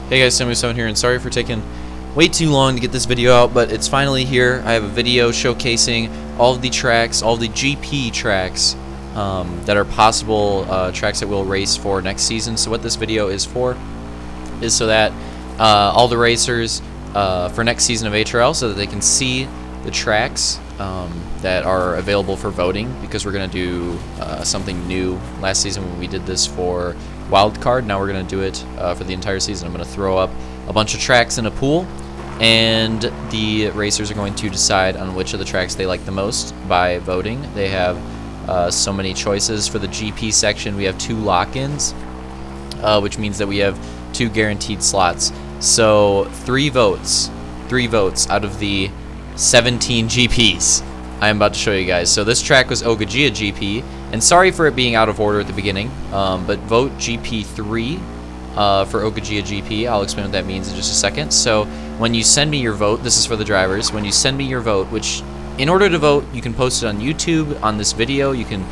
Hey guys, Samu7 here, and sorry for taking way too long to get this video out, but it's finally here. I have a video showcasing all of the tracks, all of the GP tracks that are possible tracks that we'll race for next season. So what this video is for is so that all the racers for next season of HRL, so that they can see the tracks that are available for voting, because we're going to do something new. Last season when we did this for wildcard, now we're going to do it for the entire season. I'm going to throw up a bunch of tracks in a pool, and the racers are going to decide on which of the tracks they like the most by voting. They have so many choices. For the GP section, we have 2 lock-ins, which means that we have 2 guaranteed slots. So 3 votes out of the 17 GPs I am about to show you guys. So this track was Ogajia GP, and sorry for it being out of order at the beginning, but vote GP3 for Ogajia GP. I'll explain what that means in just a second. So when you send me your vote, this is for the drivers, when you send me your vote, which in order to vote, you can post it on YouTube, on this video, you can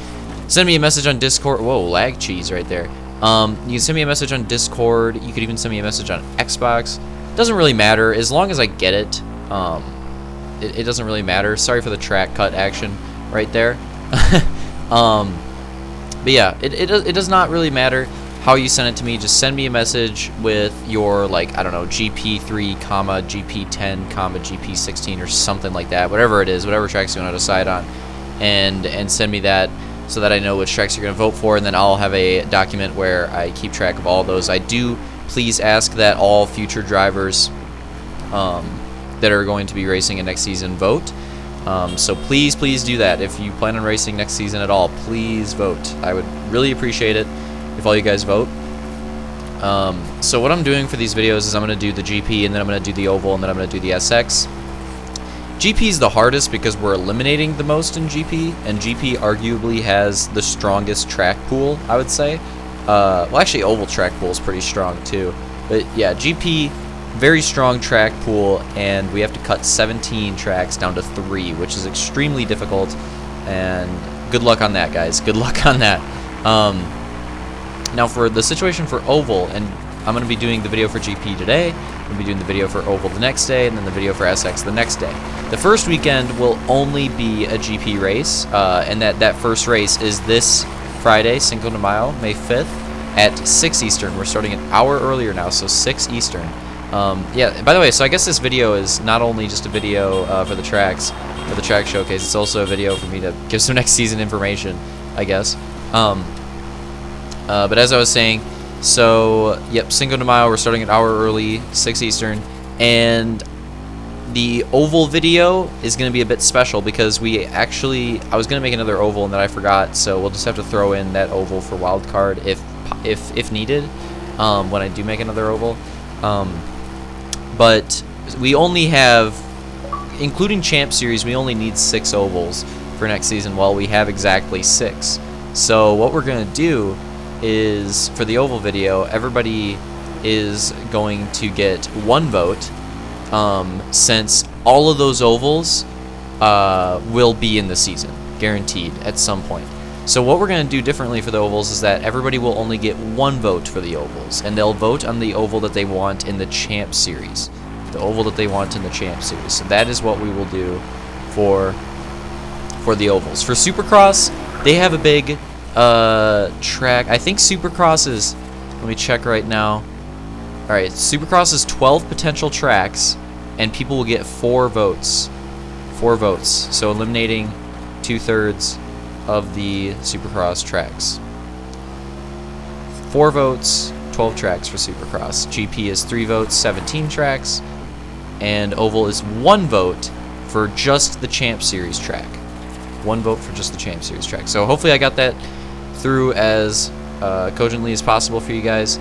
send me a message on Discord. Whoa, lag cheese right there. You can send me a message on Discord, you could even send me a message on Xbox. Doesn't really matter, as long as I get it. It doesn't really matter. Sorry for the track cut action right there. But yeah, it does not really matter how you send it to me. Just send me a message with your, like, I don't know, GP3, comma, GP10, comma, GP16 or something like that. Whatever it is, whatever tracks you want to decide on. And send me that so that I know which tracks you're going to vote for, and then I'll have a document where I keep track of all those. I do please ask that all future drivers that are going to be racing in next season vote. So please do that. If you plan on racing next season at all, please vote. I would really appreciate it if all you guys vote. So what I'm doing for these videos is I'm going to do the GP, and then I'm going to do the oval, and then I'm going to do the SX. GP is the hardest because we're eliminating the most in GP, and GP arguably has the strongest track pool, I would say. Well, actually, oval track pool is pretty strong too. But yeah, GP, very strong track pool, and we have to cut 17 tracks down to 3, which is extremely difficult, and good luck on that, guys. Good luck on that. Now for the situation for oval, and I'm going to be doing the video for GP today, I'm going to be doing the video for oval the next day, and then the video for SX the next day. The first weekend will only be a GP race, and that first race is this Friday, Cinco de Mayo, May 5th, at 6 Eastern. We're starting an hour earlier now, so 6 Eastern. Yeah, by the way, so I guess this video is not only just a video for the tracks, for the track showcase, it's also a video for me to give some next season information, I guess. But as I was saying, so, yep, Cinco de Mayo, we're starting an hour early, 6 Eastern, and the oval video is going to be a bit special because I was going to make another oval and then I forgot, so we'll just have to throw in that oval for wildcard if needed, when I do make another oval. But we only have, including Champ Series, we only need 6 ovals for next season, while we have exactly 6. So what we're going to do is, for the oval video, everybody is going to get 1 vote, since all of those ovals will be in the season, guaranteed, at some point. So what we're going to do differently for the ovals is that everybody will only get 1 vote for the ovals, and they'll vote on the oval that they want in the Champ Series. The oval that they want in the Champ Series. So that is what we will do for the ovals. For Supercross, they have a big track. I think Supercross is, let me check right now. Alright, Supercross is 12 potential tracks, and people will get 4 votes. 4 votes. So eliminating 2/3 of the Supercross tracks. 4 votes, 12 tracks for Supercross. GP is 3 votes, 17 tracks, and oval is 1 vote for just the Champ Series track. 1 vote for just the Champ Series track. So hopefully I got that through as cogently as possible for you guys.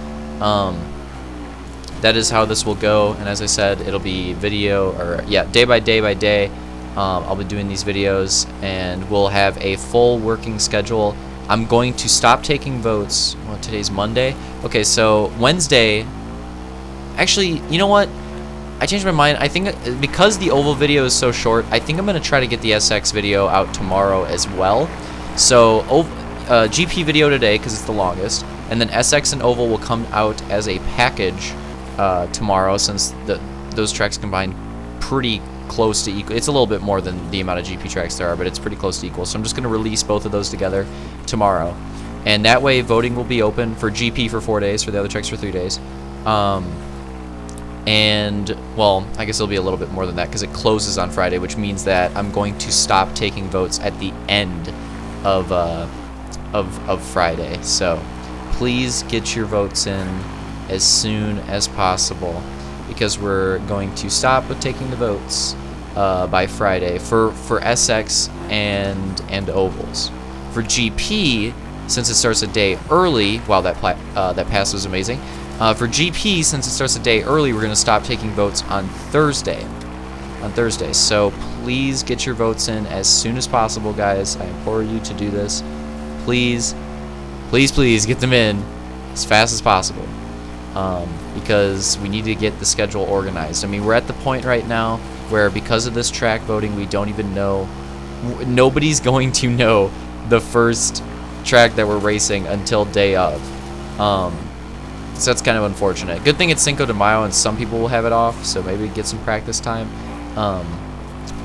That is how this will go, and as I said, it'll be video, or yeah, day by day. I'll be doing these videos, and we'll have a full working schedule. I'm going to stop taking votes. Well, today's Monday. Okay, so Wednesday. Actually, you know what? I changed my mind. I think because the oval video is so short, I think I'm going to try to get the SX video out tomorrow as well. So GP video today because it's the longest, and then SX and oval will come out as a package tomorrow, since those tracks combine pretty close to equal. It's a little bit more than the amount of GP tracks there are, but it's pretty close to equal. So I'm just going to release both of those together tomorrow, and that way voting will be open for GP for 4 days, for the other tracks for 3 days. And well, I guess it'll be a little bit more than that because it closes on Friday, which means that I'm going to stop taking votes at the end of Friday. So please get your votes in as soon as possible, because we're going to stop with taking the votes by Friday for SX and ovals. For GP, since it starts a day early, wow, that pass was amazing. For GP, since it starts a day early, we're going to stop taking votes on Thursday. So please get your votes in as soon as possible, guys. I implore you to do this. Please, please, please get them in as fast as possible, because we need to get the schedule organized. I mean, we're at the point right now where, because of this track voting, we don't even know, nobody's going to know the first track that we're racing until day of. So that's kind of unfortunate. Good thing it's Cinco de Mayo and some people will have it off, so maybe get some practice time.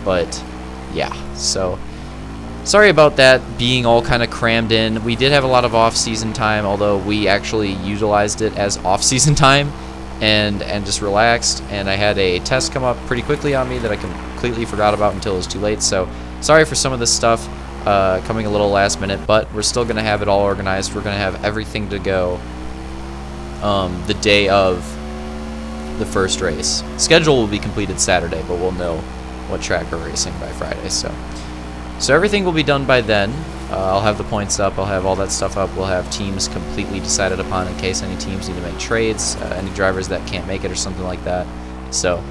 But yeah, so sorry about that being all kind of crammed in. We did have a lot of off-season time, although we actually utilized it as off-season time and just relaxed. And I had a test come up pretty quickly on me that I completely forgot about until it was too late. So sorry for some of this stuff coming a little last minute, but we're still going to have it all organized. We're going to have everything to go the day of the first race. Schedule will be completed Saturday, but we'll know what track we're racing by Friday. So everything will be done by then. I'll have the points up. I'll have all that stuff up. We'll have teams completely decided upon in case any teams need to make trades, any drivers that can't make it or something like that. So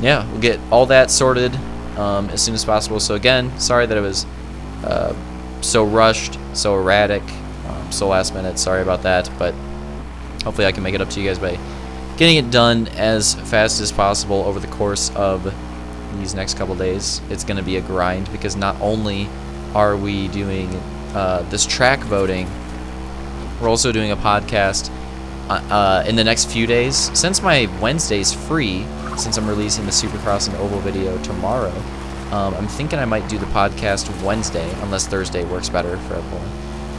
yeah, we'll get all that sorted as soon as possible. So again, sorry that it was so rushed, so erratic, so last minute. Sorry about that, but hopefully I can make it up to you guys by getting it done as fast as possible over the course of these next couple days. It's going to be a grind, because not only are we doing this track voting, we're also doing a podcast in the next few days. Since my Wednesday's free, since I'm releasing the Supercross and Oval video tomorrow, I'm thinking I might do the podcast Wednesday, unless Thursday works better for everyone.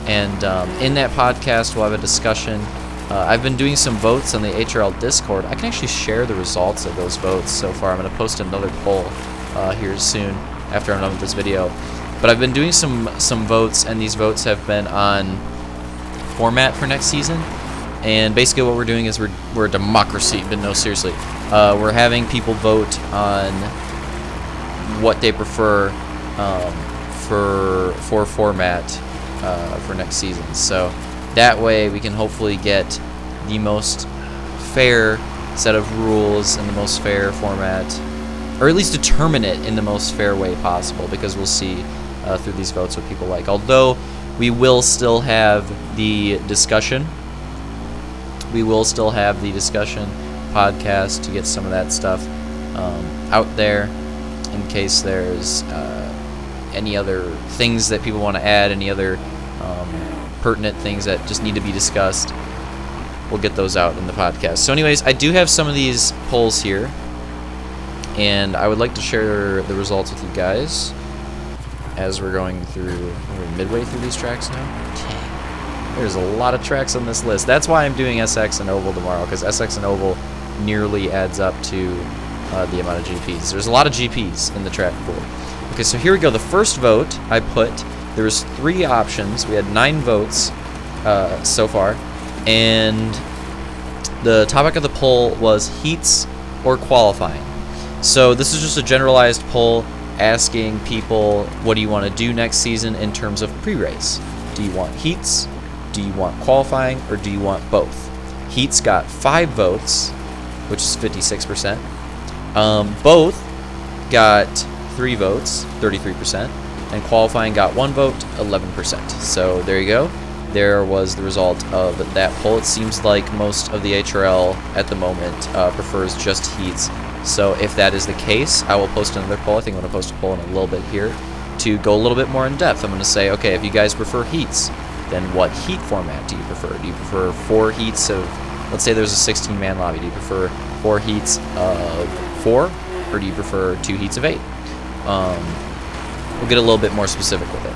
And in that podcast, we'll have a discussion. I've been doing some votes on the HRL Discord. I can actually share the results of those votes so far. I'm going to post another poll here soon after I'm done with this video. But I've been doing some votes, and these votes have been on format for next season. And basically what we're doing is we're a democracy, but no, seriously. We're having people vote on what they prefer for format for next season. So that way we can hopefully get the most fair set of rules and the most fair format, or at least determine it in the most fair way possible, because we'll see through these votes what people like. Although we will still have the discussion. We will still have the discussion podcast to get some of that stuff out there in case there's any other things that people want to add, any other pertinent things that just need to be discussed. We'll get those out in the podcast. So anyways, I do have some of these polls here, and I would like to share the results with you guys as we're going through. We're midway through these tracks now. Dang. There's a lot of tracks on this list. That's why I'm doing SX and Oval tomorrow, because SX and Oval nearly adds up to the amount of GPs. There's a lot of GPs in the track pool. Okay, so here we go. The first vote I put, there was 3 options. We had 9 votes so far, and the topic of the poll was heats or qualifying. So this is just a generalized poll asking people, what do you want to do next season in terms of pre-race? Do you want heats? Do you want qualifying? Or do you want both? Heats got 5 votes, which is 56%. Both got 3 votes, 33%. And qualifying got 1 vote, 11%. So there you go. There was the result of that poll. It seems like most of the HRL at the moment prefers just heats. So if that is the case, I will post another poll. I think I'm going to post a poll in a little bit here to go a little bit more in depth. I'm going to say, okay, if you guys prefer heats, then what heat format do you prefer? Do you prefer 4 heats of let's say there's a 16-man lobby. Do you prefer 4 heats of 4, or do you prefer 2 heats of 8? We'll get a little bit more specific with it.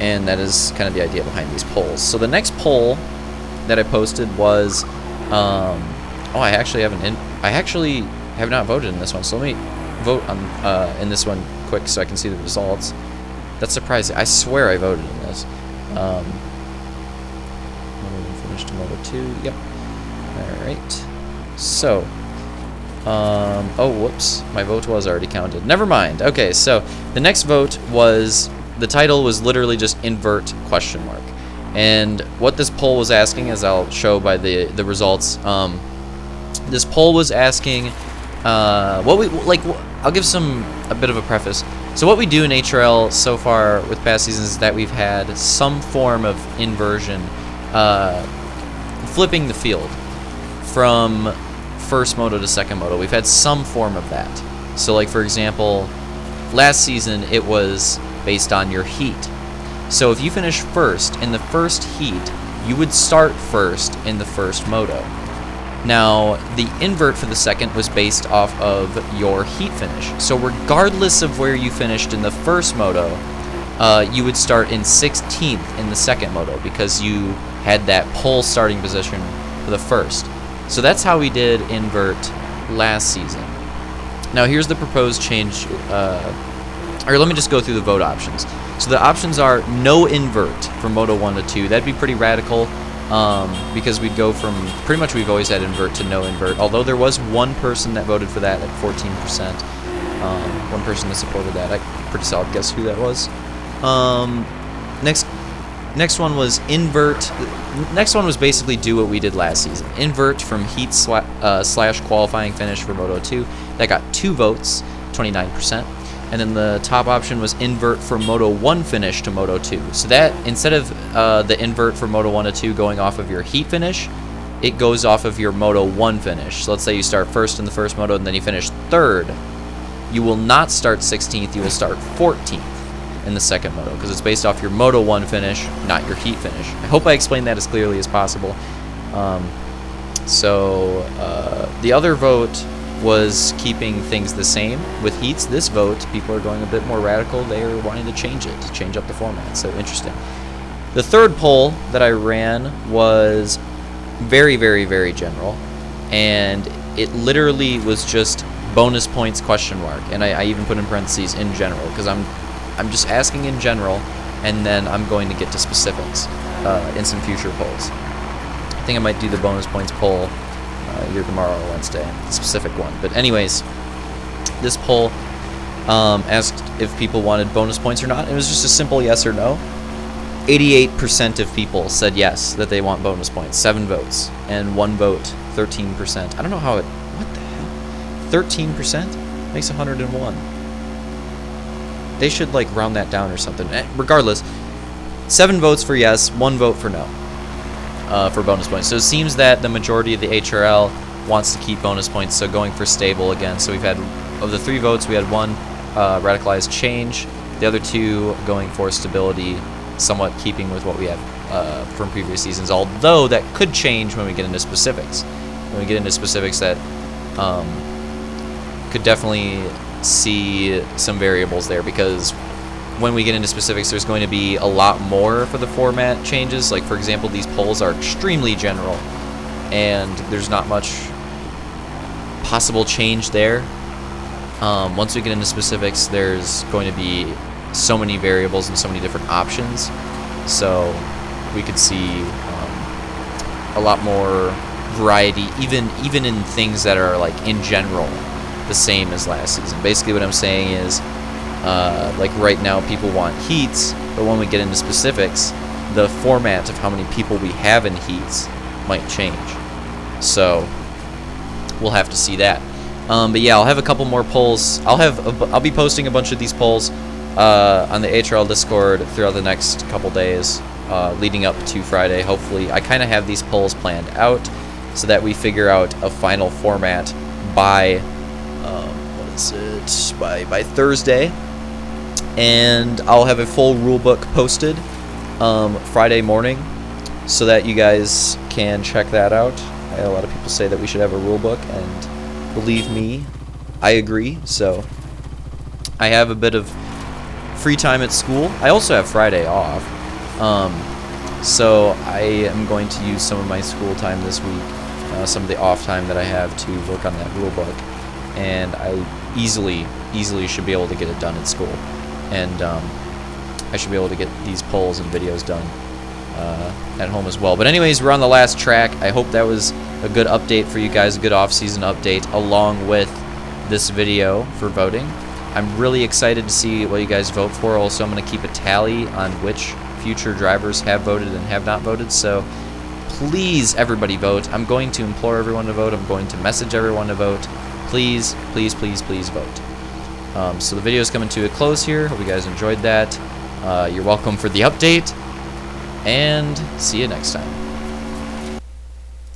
And that is kind of the idea behind these polls. So the next poll that I posted was, I actually have not voted in this one. So let me vote on in this one quick so I can see the results. That's surprising. I swear I voted in this. Moto 1 finished to Moto 2. Yep. All right. So, oh, whoops. My vote was already counted. Never mind. Okay, so the next vote was, the title was literally just Invert ? And what this poll was asking, as I'll show by the results, this poll was asking what we like. I'll give a bit of a preface. So what we do in HRL so far with past seasons is that we've had some form of inversion, flipping the field from first moto to second moto. We've had some form of that. So like, for example, last season it was based on your heat. So if you finish first in the first heat, you would start first in the first moto. Now, the invert for the second was based off of your heat finish. So regardless of where you finished in the first moto, you would start in 16th in the second moto because you had that pole starting position for the first. So that's how we did invert last season. Now here's the proposed change, or let me just go through the vote options. So the options are no invert from Moto 1 to 2. That'd be pretty radical. Because we'd go from, pretty much we've always had invert to no invert, although there was one person that voted for that at 14%. One person that supported that. I pretty solid guess who that was. Next one was invert. Next one was basically do what we did last season. Invert from heat slash qualifying finish for Moto 2. That got 2 votes, 29%. And then the top option was invert from Moto 1 finish to Moto 2. So that, instead of the invert from Moto 1 to 2 going off of your heat finish, it goes off of your Moto 1 finish. So let's say you start first in the first moto and then you finish third. You will not start 16th, you will start 14th in the second moto because it's based off your Moto 1 finish, not your heat finish. I hope I explained that as clearly as possible. The other vote was keeping things the same with heats. This vote, people are going a bit more radical. They are wanting to change it, to change up the format. So interesting. The third poll that I ran was very, very, very general, and it literally was just bonus points ? And I even put in parentheses in general because I'm just asking in general, and then I'm going to get to specifics in some future polls. I think I might do the bonus points poll either tomorrow or Wednesday, the specific one. But anyways, this poll asked if people wanted bonus points or not. It was just a simple yes or no. 88% of people said yes, that they want bonus points. 7 votes. And 1 vote, 13%. I don't know how it... What the hell? 13% makes 101. They should, like, round that down or something. Regardless, 7 votes for yes, 1 vote for no. For bonus points. So it seems that the majority of the HRL wants to keep bonus points, so going for stable again. So we've had, of the 3 votes, we had 1 radicalized change, the other 2 going for stability, somewhat keeping with what we have from previous seasons, although that could change when we get into specifics. When we get into specifics, that could definitely see some variables there, because when we get into specifics, there's going to be a lot more for the format changes. Like, for example, these polls are extremely general, and there's not much possible change there. Once we get into specifics, there's going to be so many variables and so many different options. So we could see a lot more variety, even in things that are, like, in general the same as last season. Basically what I'm saying is, like right now people want heats, but when we get into specifics, the format of how many people we have in heats might change. So we'll have to see that. But yeah, I'll have a couple more polls. I'll be posting a bunch of these polls on the HRL Discord throughout the next couple days, leading up to Friday. Hopefully, I kind of have these polls planned out so that we figure out a final format by by Thursday. And I'll have a full rulebook posted Friday morning so that you guys can check that out. A lot of people say that we should have a rule book, and believe me, I agree. So I have a bit of free time at school. I also have Friday off. So I am going to use some of my school time this week, some of the off time that I have, to work on that rule book, and I easily should be able to get it done at school, and I should be able to get these polls and videos done at home as well. But anyways, we're on the last track. I hope that was a good update for you guys, a good off-season update, along with this video for voting. I'm really excited to see what you guys vote for. Also, I'm going to keep a tally on which future drivers have voted and have not voted, so please, everybody, vote. I'm going to implore everyone to vote. I'm going to message everyone to vote. Please, please, please, please vote. So the video is coming to a close here. Hope you guys enjoyed that. You're welcome for the update, and see you next time.